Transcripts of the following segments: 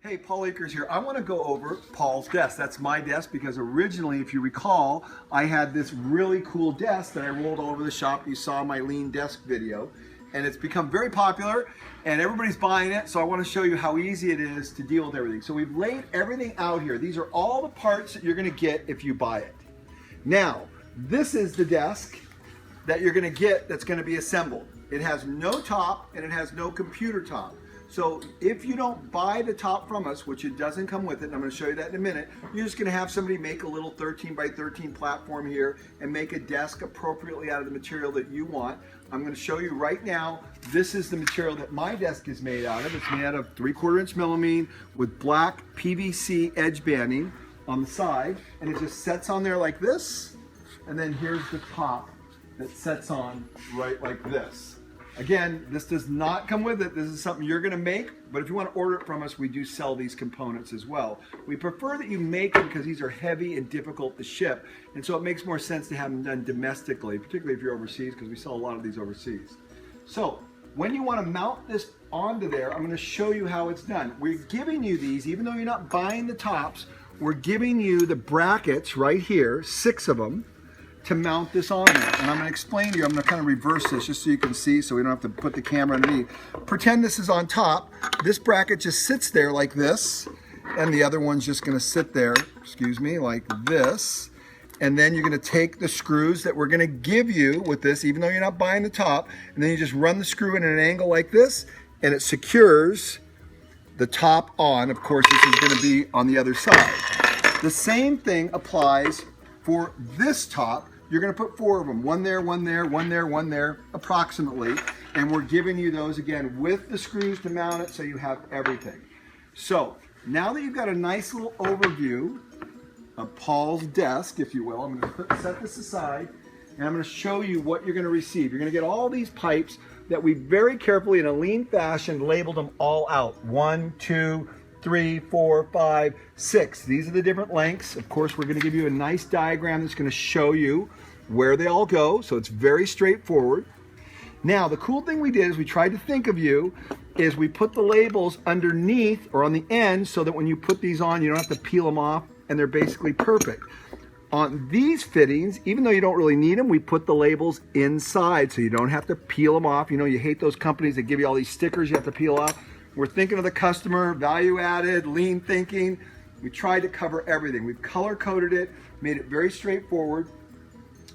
Hey, Paul Akers here. I want to go over Paul's desk. That's my desk because originally, if you recall, I had this really cool desk that I rolled all over the shop. You saw my lean desk video, and it's become very popular and everybody's buying it. So I want to show you how easy it is to deal with everything. So we've laid everything out here. These are all the parts that you're going to get if you buy it. Now, this is the desk that you're going to get that's going to be assembled. It has no top and it has no computer top. So if you don't buy the top from us, which it doesn't come with it, and I'm going to show you that in a minute, you're just going to have somebody make a little 13 by 13 platform here and make a desk appropriately out of the material that you want. I'm going to show you right now, this is the material that my desk is made out of. It's made out of 3/4 inch melamine with black PVC edge banding on the side, and it just sets on there like this, and then here's the top that sets on right like this. Again, this does not come with it. This is something you're going to make, but if you want to order it from us, we do sell these components as well. We prefer that you make them because these are heavy and difficult to ship, and so it makes more sense to have them done domestically, particularly if you're overseas, because we sell a lot of these overseas. So when you want to mount this onto there, I'm going to show you how it's done. We're giving you these, even though you're not buying the tops, we're giving you the brackets right here, 6 of them, to mount this on there. And I'm going to explain to you, I'm going to kind of reverse this just so you can see, so we don't have to put the camera underneath. Pretend this is on top. This bracket just sits there like this, and the other one's just going to sit there, excuse me, like this. And then you're going to take the screws that we're going to give you with this, even though you're not buying the top, and then you just run the screw in at an angle like this, and it secures the top on. Of course, this is going to be on the other side. The same thing applies for this top. You're going to put 4 of them, one there, one there, one there, one there, approximately. And we're giving you those again with the screws to mount it so you have everything. So now that you've got a nice little overview of Paul's desk, if you will, I'm going to set this aside and I'm going to show you what you're going to receive. You're going to get all these pipes that we very carefully in a lean fashion labeled them all out. 1, 2, 3, 4, 5, 6. These are the different lengths. Of course, we're going to give you a nice diagram that's going to show you where they all go, so it's very straightforward. Now, the cool thing we did is we tried to think of you is we put the labels underneath or on the end so that when you put these on, you don't have to peel them off, and they're basically perfect. On these fittings, even though you don't really need them, we put the labels inside so you don't have to peel them off. You know, you hate those companies that give you all these stickers you have to peel off. We're thinking of the customer, value added, lean thinking. We tried to cover everything. We've color coded it, made it very straightforward.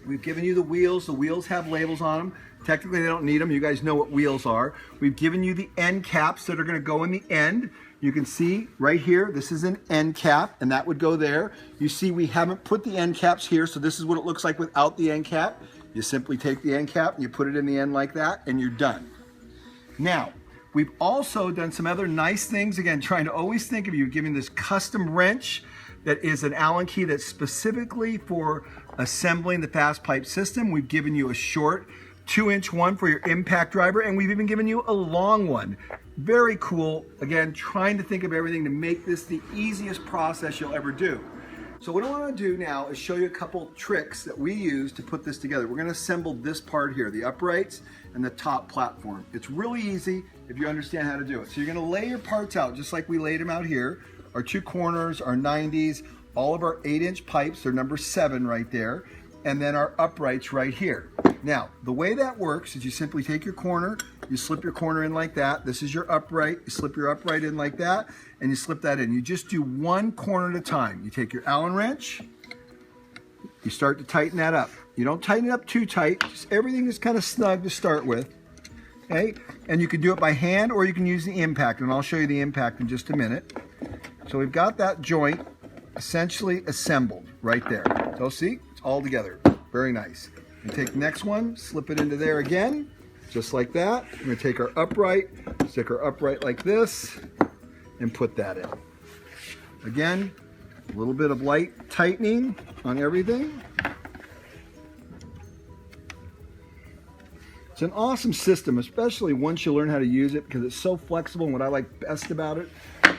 We've given you the wheels. The wheels have labels on them. Technically, they don't need them. You guys know what wheels are. We've given you the end caps that are going to go in the end. You can see right here, this is an end cap, and that would go there. You see we haven't put the end caps here, so this is what it looks like without the end cap. You simply take the end cap and you put it in the end like that, and you're done. Now, we've also done some other nice things, again, trying to always think of you, giving this custom wrench that is an Allen key that's specifically for assembling the FastPipe system. We've given you a short 2-inch one for your impact driver, and we've even given you a long one. Very cool. Again, trying to think of everything to make this the easiest process you'll ever do. So what I want to do now is show you a couple tricks that we use to put this together. We're going to assemble this part here, the uprights and the top platform. It's really easy if you understand how to do it. So you're going to lay your parts out just like we laid them out here. Our 2 corners, our 90s, all of our 8-inch pipes, they're number 7 right there, and then our uprights right here. Now, the way that works is you simply take your corner, you slip your corner in like that. This is your upright. You slip your upright in like that, and you slip that in. You just do one corner at a time. You take your Allen wrench, you start to tighten that up. You don't tighten it up too tight. Just everything is kind of snug to start with. Okay? And you can do it by hand or you can use the impact, and I'll show you the impact in just a minute. So we've got that joint essentially assembled right there. So see, it's all together. Very nice. You take the next one, slip it into there again, just like that. We're going to take our upright, stick our upright like this, and put that in. Again, a little bit of light tightening on everything. It's an awesome system, especially once you learn how to use it, because it's so flexible. And what I like best about it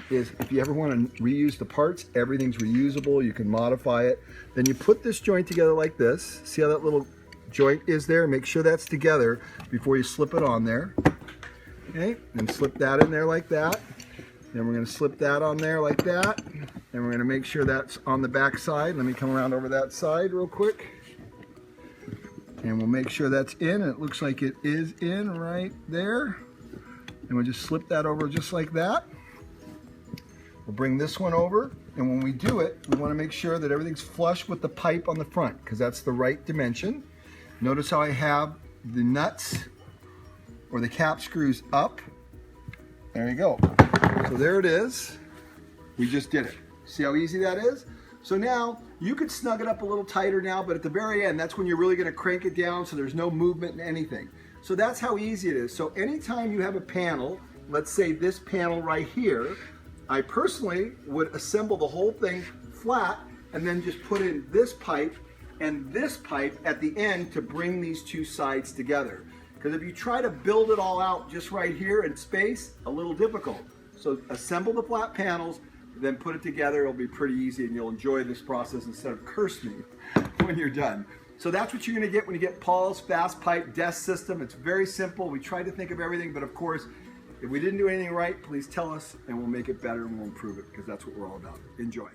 is if you ever want to reuse the parts, everything's reusable. You can modify it. Then you put this joint together like this. See how that little joint is there? Make sure that's together before you slip it on there. Okay, and slip that in there like that. Then we're going to slip that on there like that. And we're going to make sure that's on the back side. Let me come around over that side real quick. And we'll make sure that's in. And it looks like it is in right there. And we'll just slip that over just like that. We'll bring this one over. And when we do it, we want to make sure that everything's flush with the pipe on the front, because that's the right dimension. Notice how I have the nuts or the cap screws up. There you go. So there it is. We just did it. See how easy that is? So now you could snug it up a little tighter now, but at the very end, that's when you're really going to crank it down so there's no movement in anything. So that's how easy it is. So anytime you have a panel, let's say this panel right here, I personally would assemble the whole thing flat and then just put in this pipe and this pipe at the end to bring these two sides together. Because if you try to build it all out just right here in space, a little difficult. So assemble the flat panels, then put it together. It'll be pretty easy and you'll enjoy this process instead of curse me when you're done. So that's what you're going to get when you get Paul's FastPipe desk system. It's very simple. We tried to think of everything, but of course, if we didn't do anything right, please tell us and we'll make it better and we'll improve it, because that's what we're all about. Enjoy.